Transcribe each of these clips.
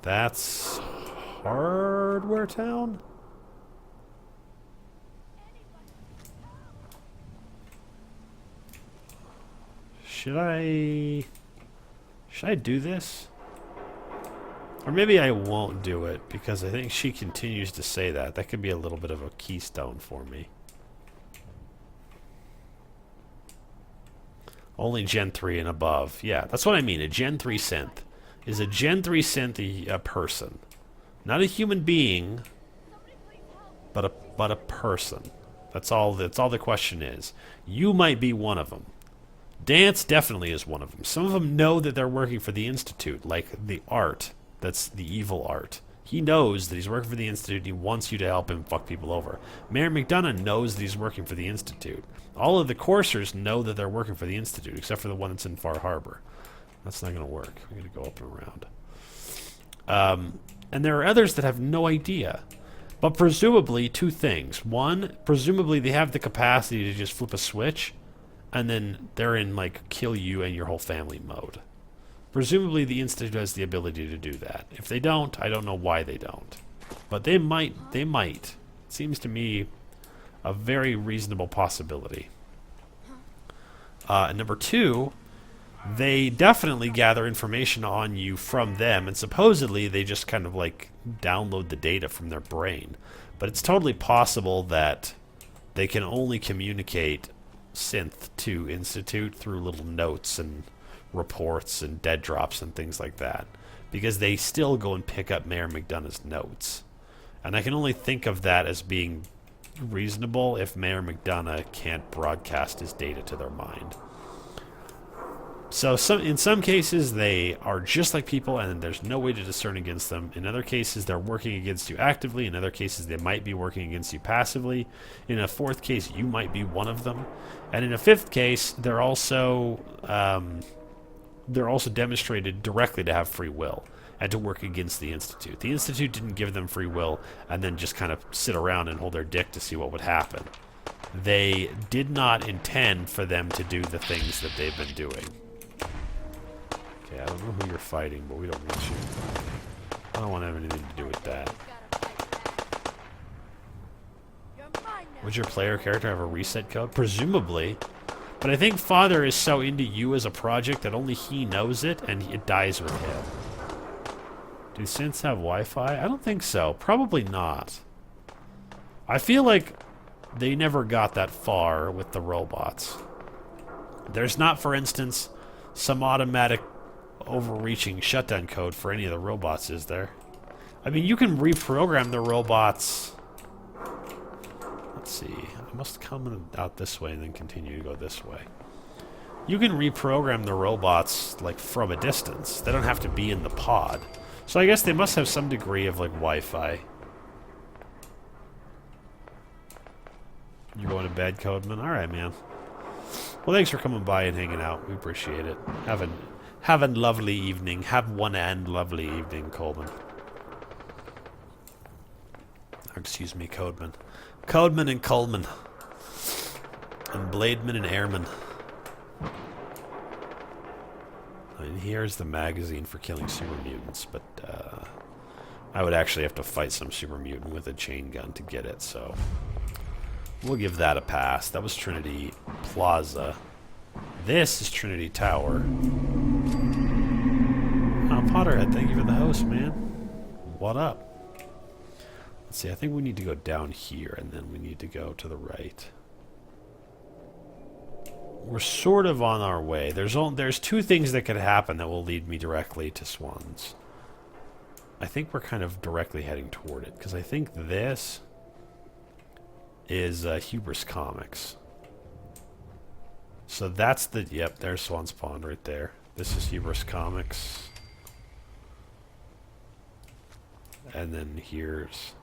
That's Hardware Town? Should I do this? Or maybe I won't do it, because I think she continues to say that. That could be a little bit of a keystone for me. Only Gen 3 and above. Yeah, that's what I mean. A Gen 3 synth. Is a Gen 3 synth a person? Not a human being, but a person. That's all the question is. You might be one of them. Dance definitely is one of them. Some of them know that they're working for the Institute, like the art. That's the evil art. He knows that he's working for the Institute and he wants you to help him fuck people over. Mayor McDonough knows that he's working for the Institute. All of the coursers know that they're working for the Institute, except for the one that's in Far Harbor. That's not going to work. We're going to go up and around. And there are others that have no idea. But presumably, two things. One, presumably they have the capacity to just flip a switch, and then they're in, like, kill you and your whole family mode. Presumably the Institute has the ability to do that. If they don't, I don't know why they don't. But they might. They might. It seems to me a very reasonable possibility. And number two, they definitely gather information on you from them, and supposedly they just kind of, like, download the data from their brain. But it's totally possible that they can only communicate synth to Institute through little notes and reports and dead drops and things like that, because they still go and pick up Mayor McDonough's notes. And I can only think of that as being reasonable if Mayor McDonough can't broadcast his data to their mind. So in some cases they are just like people and there's no way to discern against them. In other cases they're working against you actively. In other cases they might be working against you passively. In a fourth case you might be one of them. And in a fifth case they're also demonstrated directly to have free will and to work against the Institute. The Institute didn't give them free will and then just kind of sit around and hold their dick to see what would happen. They did not intend for them to do the things that they've been doing. Okay, I don't know who you're fighting, but we don't need you. I don't want to have anything to do with that. Would your player character have a reset code? Presumably. But I think Father is so into you as a project that only he knows it, and it dies with him. Do synths have Wi-Fi? I don't think so. Probably not. I feel like they never got that far with the robots. There's not, for instance, some automatic overreaching shutdown code for any of the robots, is there? I mean, you can reprogram the robots. Let's see. I must come out this way and then continue to go this way. You can reprogram the robots, like, from a distance. They don't have to be in the pod. So I guess they must have some degree of, like, Wi-Fi. You going to bed, Codeman? Alright, man. Well, thanks for coming by and hanging out. We appreciate it. Have a lovely evening. Have one and lovely evening, Coleman. Excuse me, Codeman. Codeman and Coleman. And Blademan and Airman. And here's the magazine for killing super mutants, but I would actually have to fight some super mutant with a chain gun to get it, so we'll give that a pass. That was Trinity Plaza. This is Trinity Tower. Oh, Potterhead, thank you for the host, man. What up? Let's see, I think we need to go down here, and then we need to go to the right. We're sort of on our way. There's two things that could happen that will lead me directly to Swans. I think we're kind of directly heading toward it, because I think this is Hubris Comics. So that's the... Yep, there's Swan's Pond right there. This is Hubris Comics. And then here's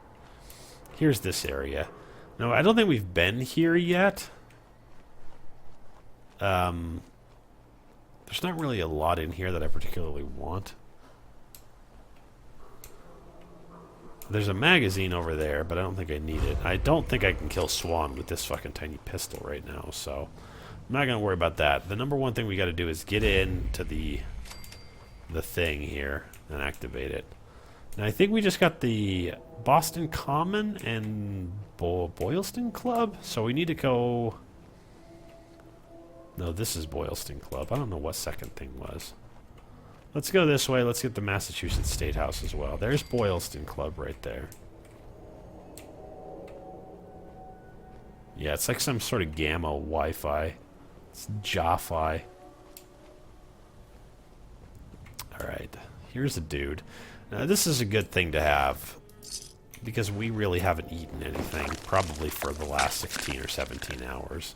this area. No, I don't think we've been here yet. There's not really a lot in here that I particularly want. There's a magazine over there, but I don't think I need it. I don't think I can kill Swan with this fucking tiny pistol right now, so I'm not going to worry about that. The number one thing we got to do is get into the thing here and activate it. Now I think we just got the Boston Common and Boylston Club, so we need to go... No, this is Boylston Club. I don't know what second thing was. Let's go this way. Let's get the Massachusetts State House as well. There's Boylston Club right there. Yeah, it's like some sort of gamma Wi-Fi. It's Jaffi. Alright, here's a dude. Now, this is a good thing to have, because we really haven't eaten anything, probably for the last 16 or 17 hours.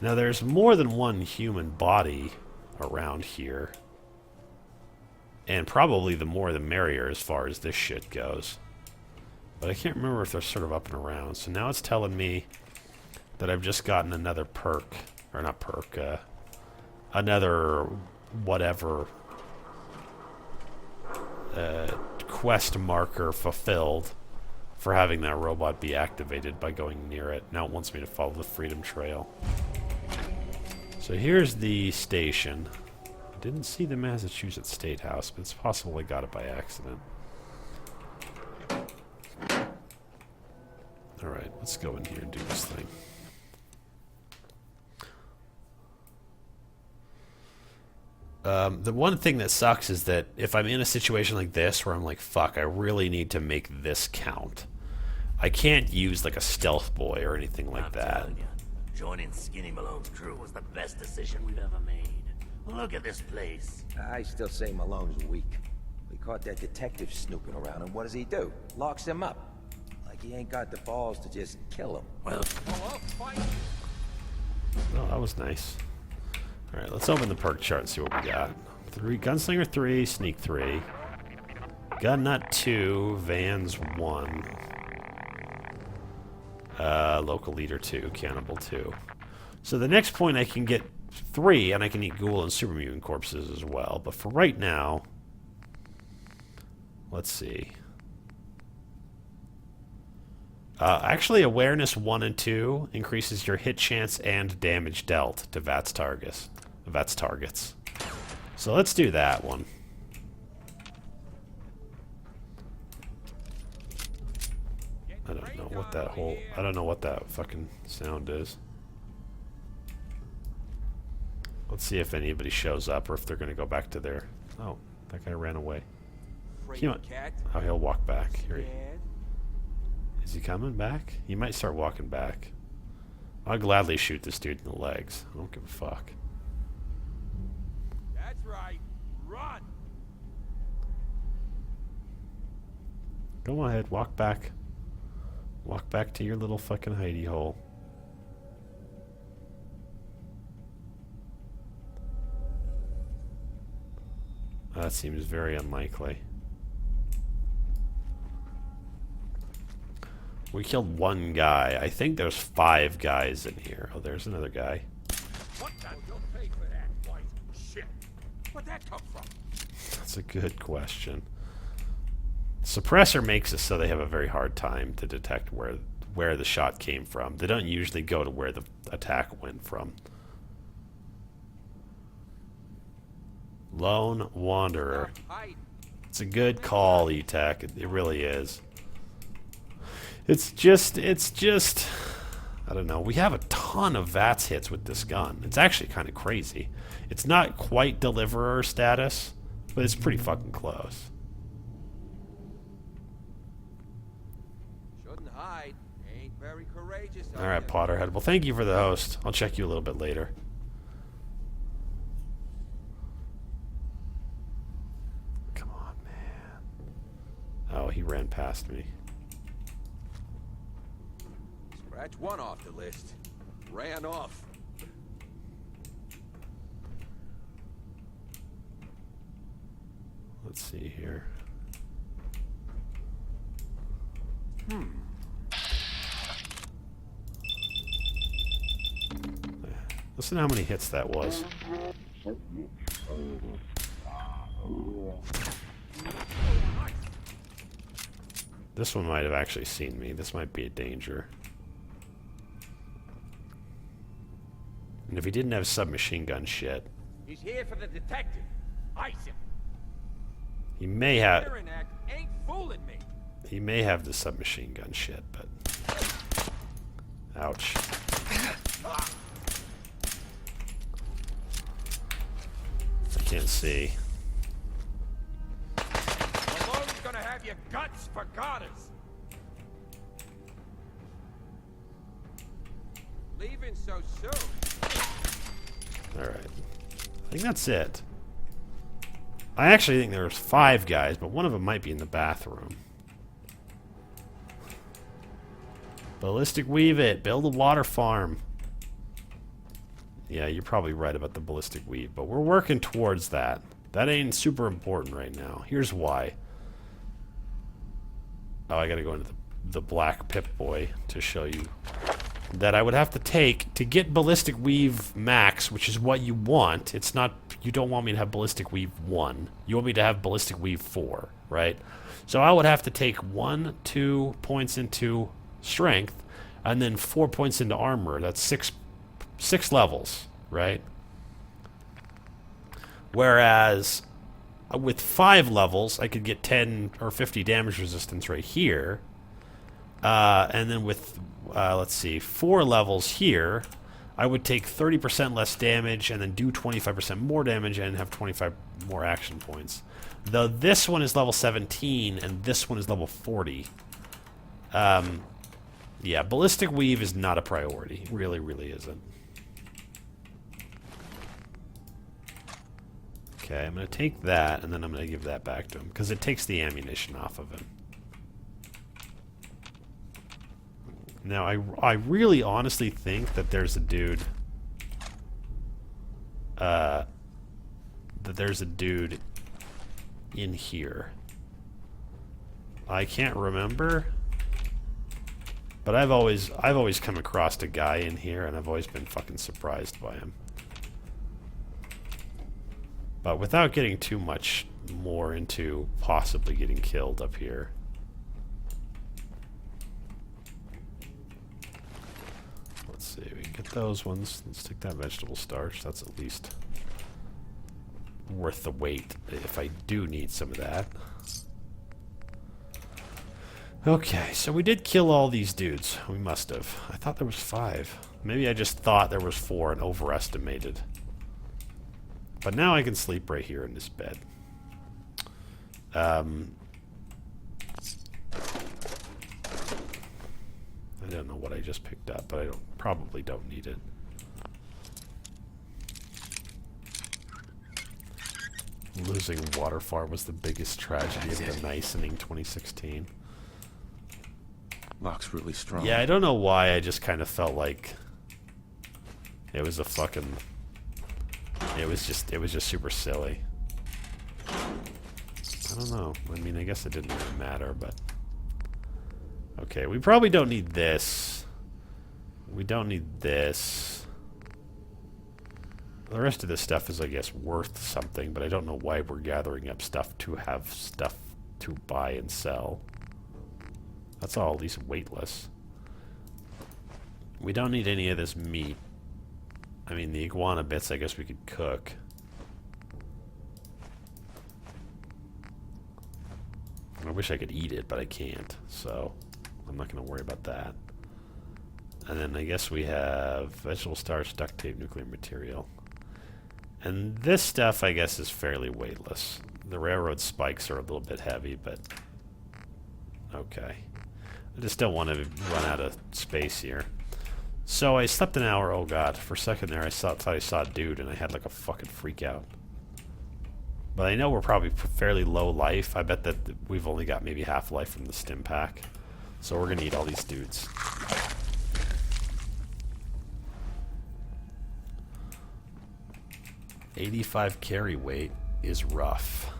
Now, there's more than one human body around here. And probably the more the merrier as far as this shit goes. But I can't remember if they're sort of up and around. So now it's telling me that I've just gotten another perk. Or not perk, another whatever quest marker fulfilled for having that robot be activated by going near it. Now it wants me to follow the Freedom Trail. So here's the station. I didn't see the Massachusetts State House, but it's possible I got it by accident. Alright, let's go in here and do this thing. The one thing that sucks is that if I'm in a situation like this where I'm like, fuck, I really need to make this count, I can't use like a stealth boy or anything like that. Joining Skinny Malone's crew was the best decision we've ever made. Look at this place. I still say Malone's weak. We caught that detective snooping around, and what does he do? Locks him up. Like he ain't got the balls to just kill him. Well, Oh, that was nice. Alright, let's open the perk chart and see what we got. Gunslinger 3, Sneak 3. Gun Nut 2, Vans 1. Local Leader 2, Cannibal 2. So the next point I can get 3, and I can eat ghoul and super mutant corpses as well. But for right now, let's see. Actually, Awareness 1 and 2 increases your hit chance and damage dealt to VATS targets. So let's do that one. I don't know what that fucking sound is. Let's see if anybody shows up or if they're going to go back to their... Oh, that guy ran away. Oh, he'll walk back. Is he coming back? He might start walking back. I'll gladly shoot this dude in the legs. I don't give a fuck. That's right. Run! Go ahead, walk back. Walk back to your little fucking hidey hole. That seems very unlikely. We killed one guy. I think there's 5 guys in here. Oh, there's another guy. What the? You'll pay for that, white shit. Where'd that come from? That's a good question. Suppressor makes it so they have a very hard time to detect where the shot came from. They don't usually go to where the attack went from. Lone Wanderer. It's a good call, E-Tech. It really is. It's just, I don't know. We have a ton of VATS hits with this gun. It's actually kind of crazy. It's not quite Deliverer status, but it's pretty fucking close. Shouldn't hide. Ain't very courageous. Alright, Potterhead. Well, thank you for the host. I'll check you a little bit later. Come on, man. Oh, he ran past me. Scratch one off the list. Ran off. Let's see here. Listen to how many hits that was. This one might have actually seen me. This might be a danger. And if he didn't have submachine gun shit... He's here for the detective. Ice him. He may have... Hearing act ain't fooling me. He may have the submachine gun shit, but... Ouch. I can't see. Malone's gonna have your guts for garters. Leaving so soon. Alright. I think that's it. I actually think there's 5 guys, but one of them might be in the bathroom. Ballistic weave it. Build a water farm. Yeah, you're probably right about the ballistic weave, but we're working towards that. That ain't super important right now. Here's why. Oh, I gotta go into the black Pip-Boy to show you that I would have to take to get ballistic weave max, which is what you want. It's not, you don't want me to have ballistic weave 1. You want me to have ballistic weave 4, right? So I would have to take 1, 2 points into strength, and then 4 points into armor. That's six levels, right? Whereas with 5 levels, I could get 10 or 50 damage resistance right here. And then with, let's see, 4 levels here, I would take 30% less damage and then do 25% more damage and have 25 more action points. Though this one is level 17 and this one is level 40. Yeah, ballistic weave is not a priority. Really, really isn't. Okay, I'm going to take that, and then I'm going to give that back to him, because it takes the ammunition off of him. Now, I really honestly think that there's a dude... that there's a dude in here. I can't remember, but I've always come across a guy in here, and I've always been fucking surprised by him. But without getting too much more into possibly getting killed up here. Let's see, we can get those ones. Let's take that vegetable starch. That's at least worth the wait if I do need some of that. Okay, so we did kill all these dudes. We must have. I thought there was 5. Maybe I just thought there was 4 and overestimated. But now I can sleep right here in this bed. I don't know what I just picked up, but I probably don't need it. Losing Water Farm was the biggest tragedy of the Nicening 2016. Lock's really strong. Yeah, I don't know why, I just kind of felt like it was a fucking... It was just super silly. I don't know. I mean, I guess it didn't really matter, but... Okay, we probably don't need this. We don't need this. The rest of this stuff is, I guess, worth something, but I don't know why we're gathering up stuff to have stuff to buy and sell. That's all at least weightless. We don't need any of this meat. I mean, the iguana bits, I guess we could cook. I wish I could eat it, but I can't, so I'm not going to worry about that. And then I guess we have vegetable starch, duct tape, nuclear material. And this stuff, I guess, is fairly weightless. The railroad spikes are a little bit heavy, but okay. I just don't want to run out of space here. So I slept an hour. Oh god, for a second there I thought I saw a dude and I had like a fucking freak out. But I know we're probably fairly low life. I bet that we've only got maybe half life from the stim pack. So we're gonna eat all these dudes. $85 carry weight is rough.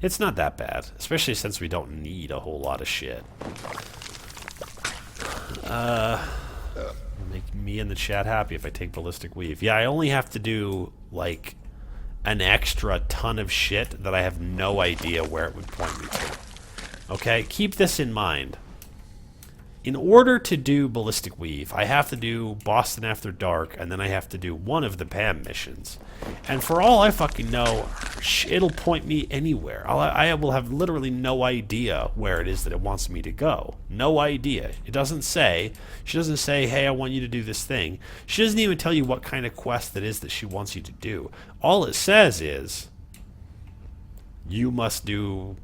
It's not that bad, especially since we don't need a whole lot of shit. Make me in the chat happy if I take ballistic weave. Yeah, I only have to do like an extra ton of shit that I have no idea where it would point me to. Okay, keep this in mind. in order to do Ballistic Weave, I have to do Boston After Dark, and then I have to do one of the Pam missions. And for all I fucking know, it'll point me anywhere. I will have literally no idea where it is that it wants me to go. No idea. It doesn't say. She doesn't say, hey, I want you to do this thing. She doesn't even tell you what kind of quest it is that she wants you to do. All it says is, you must do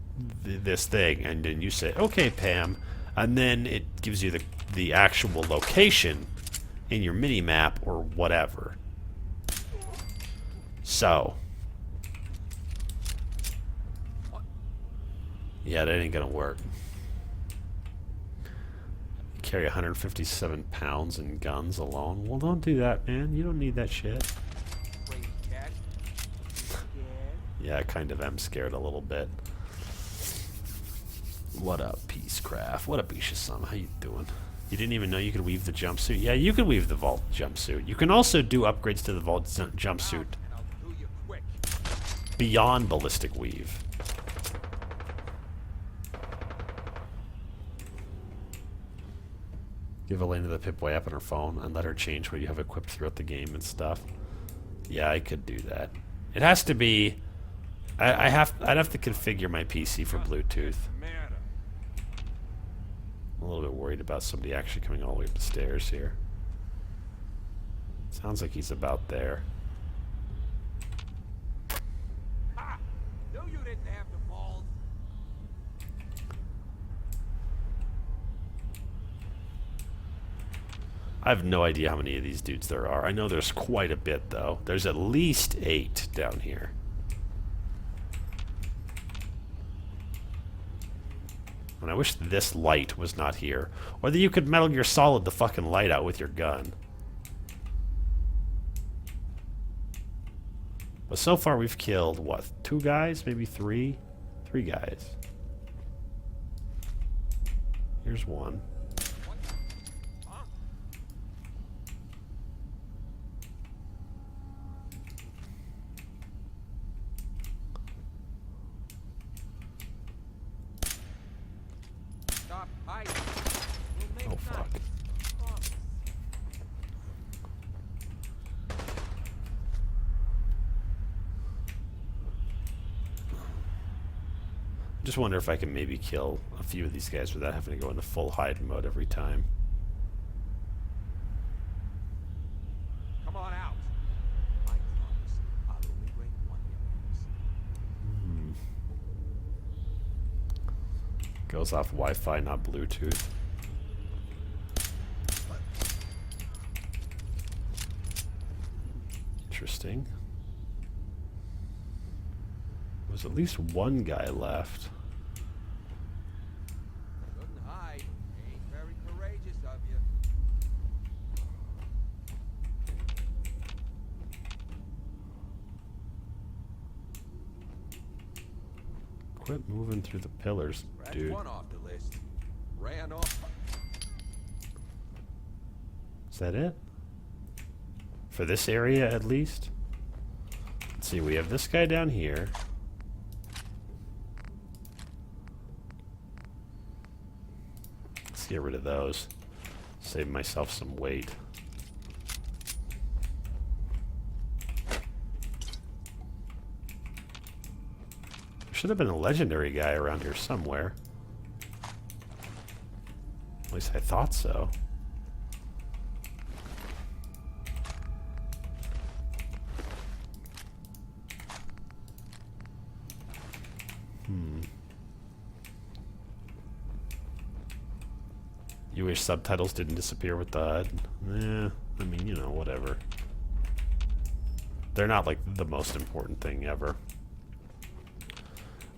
this thing. And then you say, okay, Pam. And then it gives you the actual location in your mini-map or whatever. So. Yeah, that ain't gonna work. Carry 157 pounds in guns alone. Well, don't do that, man. You don't need that shit. Yeah, I kind of am scared a little bit. What up, Peacecraft? What up, Isha-sama? How you doing? You didn't even know you could weave the jumpsuit? Yeah, you can weave the vault jumpsuit. You can also do upgrades to the vault jumpsuit beyond Ballistic Weave. Give Elena the Pip-Boy app on her phone and let her change what you have equipped throughout the game and stuff. Yeah, I could do that. It has to be... I'd have to configure my PC for Bluetooth. I'm a little bit worried about somebody actually coming all the way up the stairs here. Sounds like he's about there. Ha! No, you didn't have the balls. I have no idea how many of these dudes there are. I know there's quite a bit, though. There's at least 8 down here. And I wish this light was not here. Or that you could Metal Gear Solid the fucking light out with your gun. But so far we've killed, what, 2 guys? Maybe 3? 3 guys. Here's one. Oh, fuck. Just wonder if I can maybe kill a few of these guys without having to go into full hide mode every time. Come on out. Goes off Wi-Fi, not Bluetooth. Interesting. There's at least one guy left. Couldn't hide. Ain't very courageous of you. Quit moving through the pillars, dude. One off the list. Ran off. Is that it? For this area, at least? Let's see, we have this guy down here. Let's get rid of those. Save myself some weight. There should have been a legendary guy around here somewhere. At least I thought so. You wish subtitles didn't disappear with the HUD? Eh, I mean, you know, whatever. They're not, like, the most important thing ever.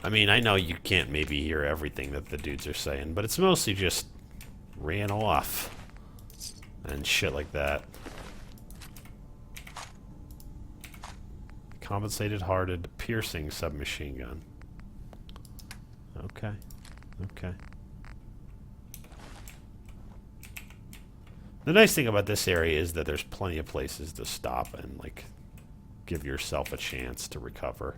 I mean, I know you can't maybe hear everything that the dudes are saying, but it's mostly just ran off and shit like that. Compensated hearted piercing submachine gun. Okay. Okay. The nice thing about this area is that there's plenty of places to stop and, like, give yourself a chance to recover.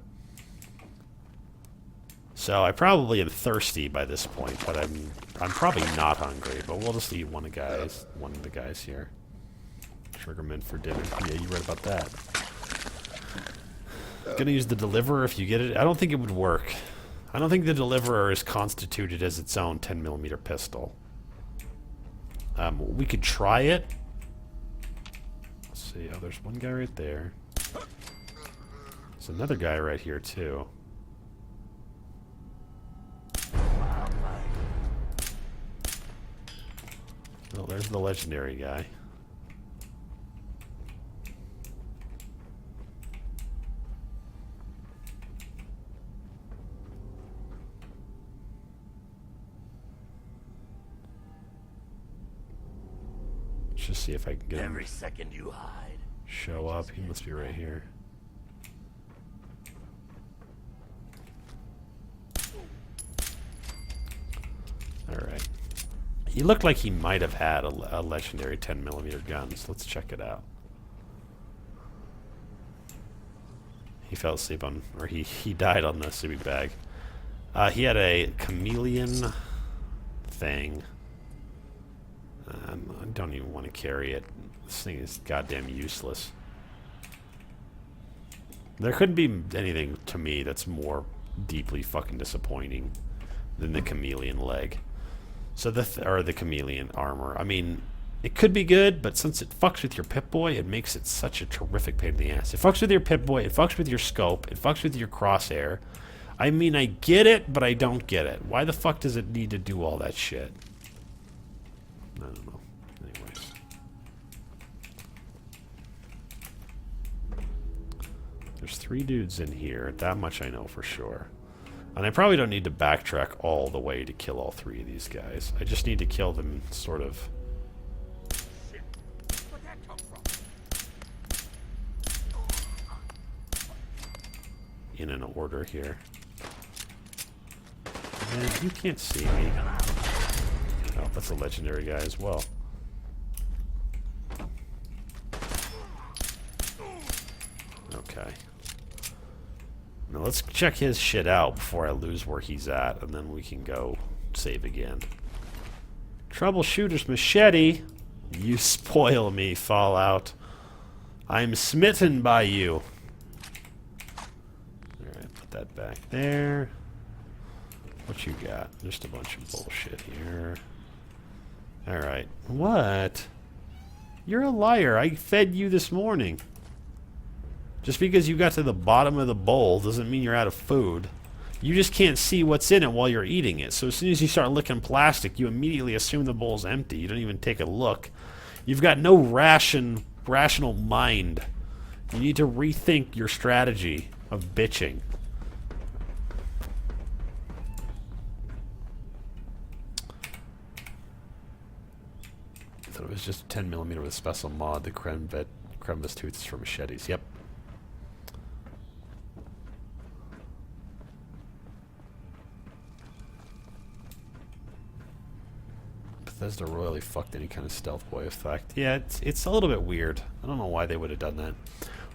So I probably am thirsty by this point, but I'm probably not hungry. But we'll just eat one of the guys here. Triggerman for dinner. Yeah, you read about that. Gonna use the deliverer if you get it. I don't think it would work. I don't think the deliverer is constituted as its own 10mm pistol. We could try it. Let's see. Oh, there's one guy right there. There's another guy right here too. Oh, there's the legendary guy. Let's just see if I can get him. Every second you hide. Show up. He must be right here. Alright. He looked like he might have had a legendary 10mm gun, so let's check it out. He fell asleep on, or he died on the sleeping bag. He had a chameleon thing. I don't even want to carry it. This thing is goddamn useless. There couldn't be anything to me that's more deeply fucking disappointing than the chameleon leg. So the chameleon armor. I mean, it could be good, but since it fucks with your Pip-Boy, it makes it such a terrific pain in the ass. It fucks with your Pip-Boy, it fucks with your scope, it fucks with your crosshair. I mean, I get it, but I don't get it. Why the fuck does it need to do all that shit? I don't know. Anyways. There's 3 dudes in here. That much I know for sure. And I probably don't need to backtrack all the way to kill all 3 of these guys. I just need to kill them sort of Shit. Where'd that come from? in an order here. Man, you can't see me. Oh, that's a legendary guy as well. Okay. Now let's check his shit out before I lose where he's at, and then we can go save again. Troubleshooter's machete. You spoil me, Fallout. I'm smitten by you. Alright, put that back there. What you got? Just a bunch of bullshit here. Alright. What? You're a liar. I fed you this morning. Just because you got to the bottom of the bowl doesn't mean you're out of food. You just can't see what's in it while you're eating it. So as soon as you start licking plastic, you immediately assume the bowl's empty. You don't even take a look. You've got no rational mind. You need to rethink your strategy of bitching. I thought it was just 10mm with a special mod, the Crevice tooths for machetes. Yep. Bethesda royally fucked any kind of stealth boy effect. Yeah, it's a little bit weird. I don't know why they would have done that.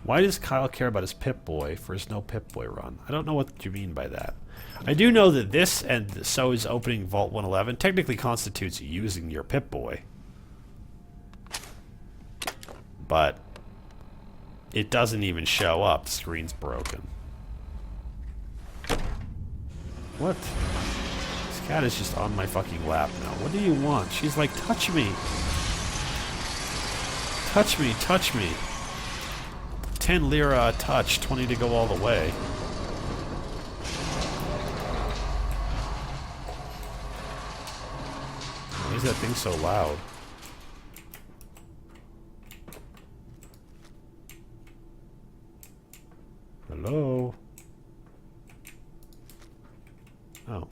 Why does Kyle care about his Pip-Boy for his no Pip-Boy run? I don't know what you mean by that. I do know that this and so is opening Vault 111 technically constitutes using your Pip-Boy. But it doesn't even show up. The screen's broken. What? This cat is just on my fucking lap now. What do you want? She's like, touch me. Touch me, touch me. 10 lira a touch, 20 to go all the way. Why is that thing so loud? Hello? Oh.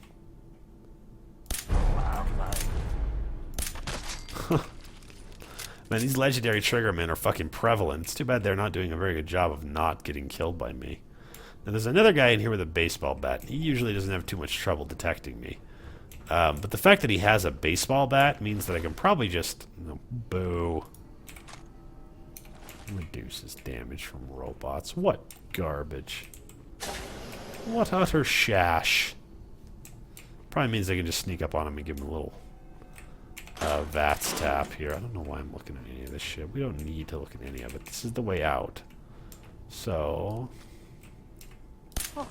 Man, these legendary triggermen are fucking prevalent. It's too bad they're not doing a very good job of not getting killed by me. Now, there's another guy in here with a baseball bat. He usually doesn't have too much trouble detecting me. But the fact that he has a baseball bat means that I can probably just... boo. Reduces damage from robots. What garbage. What utter shash. Probably means I can just sneak up on him and give him a little VATS tap here. I don't know why I'm looking at any of this shit. We don't need to look at any of it. This is the way out. So... What?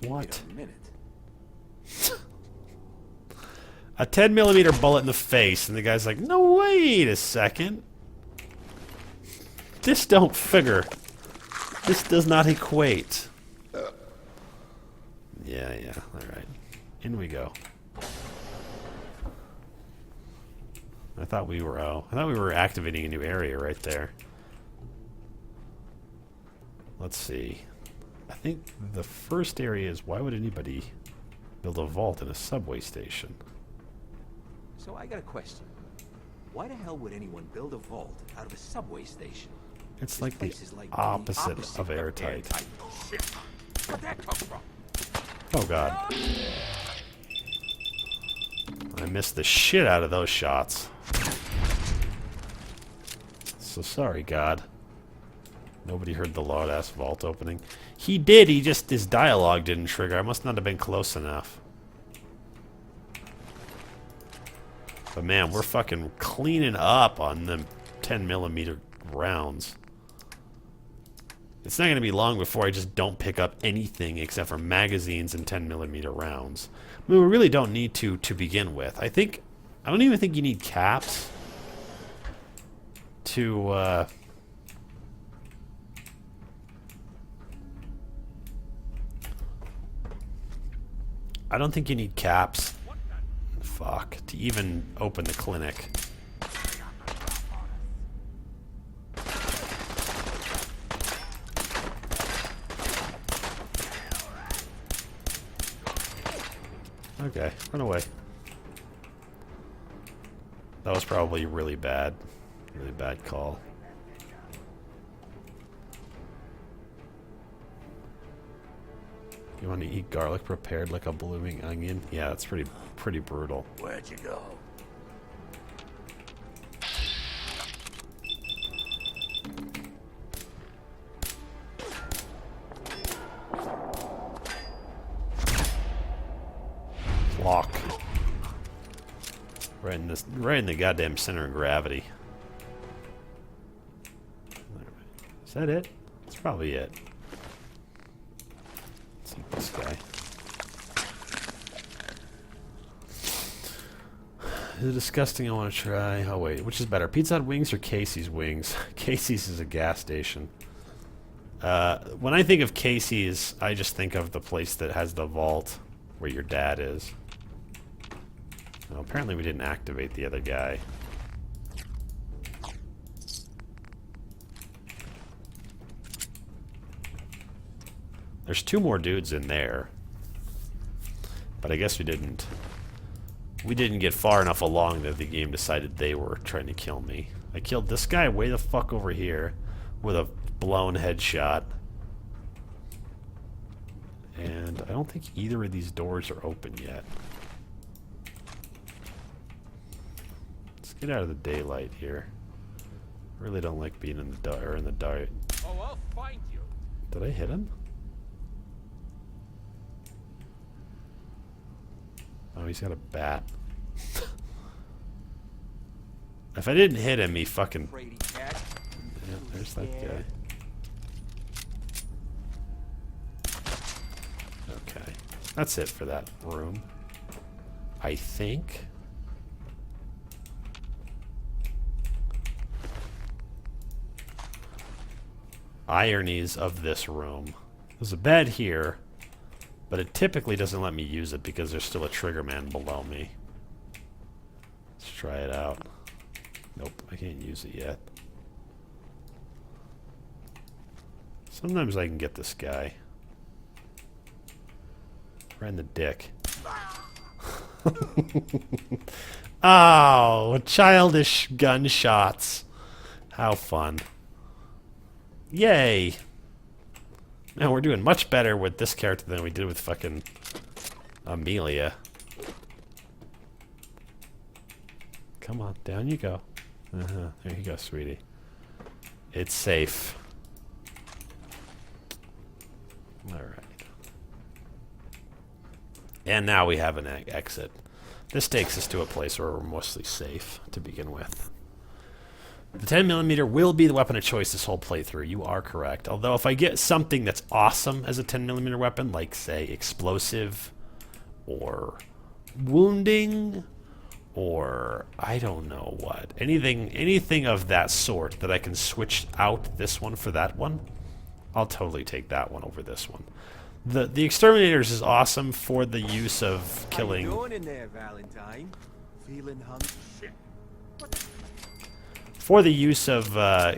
Wait a minute. A 10mm bullet in the face, and the guy's like, no, wait a second. This don't figure. This does not equate. Yeah, alright. In we go. I thought we were activating a new area right there. Let's see. I think the first area is, why would anybody build a vault in a subway station? So I got a question. Why the hell would anyone build a vault out of a subway station? It's This like the place is like opposite of airtight. Shit. Where'd that come from? Oh god. I missed the shit out of those shots. So sorry, God. Nobody heard the loud-ass vault opening. He did, his dialogue didn't trigger. I must not have been close enough. But man, we're fucking cleaning up on them 10mm rounds. It's not going to be long before I just don't pick up anything except for magazines and 10mm rounds. I mean, we really don't need to begin with. I don't even think you need caps to, I don't think you need caps. Fuck. To even open the clinic. Okay, run away. That was probably really bad. Really bad call. You want to eat garlic prepared like a blooming onion? Yeah, that's pretty brutal. Where'd you go? Lock. Right in the goddamn center of gravity. Is that it? That's probably it. Let's eat this guy. Is it disgusting? I want to try. Oh wait, which is better, Pizza Hut wings or Casey's wings? Casey's is a gas station. When I think of Casey's, I just think of the place that has the vault where your dad is. Well, apparently we didn't activate the other guy. There's two more dudes in there. But I guess we didn't get far enough along that the game decided they were trying to kill me. I killed this guy way the fuck over here with a blown headshot. And I don't think either of these doors are open yet. Let's get out of the daylight here. I really don't like being in the dark. Oh, I'll find you. Did I hit him? Oh, he's got a bat. If I didn't hit him, he fucking... Yeah, there's that guy. Okay. That's it for that room. I think. Ironies of this room. There's a bed here, but it typically doesn't let me use it because there's still a trigger man below me. Let's try it out. Nope, I can't use it yet. Sometimes I can get this guy. Right in the dick. Oh, childish gunshots. How fun. Yay. Man, we're doing much better with this character than we did with fucking Amelia. Come on, down you go. There you go, sweetie. It's safe. Alright. And now we have an exit. This takes us to a place where we're mostly safe to begin with. The 10mm will be the weapon of choice this whole playthrough. You are correct. Although if I get something that's awesome as a 10mm weapon, like, say, explosive or wounding or I don't know what, anything of that sort that I can switch out this one for that one, I'll totally take that one over this one. The Exterminators is awesome for the use of killing. How you doing in there, Valentine? Feeling hungry? Shit. For the use of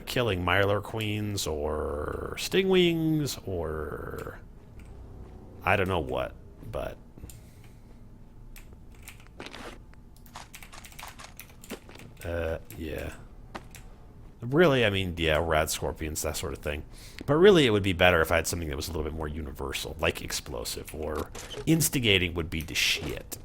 killing Mylar Queens or Stingwings or I don't know what, but yeah. Really, I mean, yeah, rad scorpions, that sort of thing. But really, it would be better if I had something that was a little bit more universal, like explosive, or instigating would be the shit.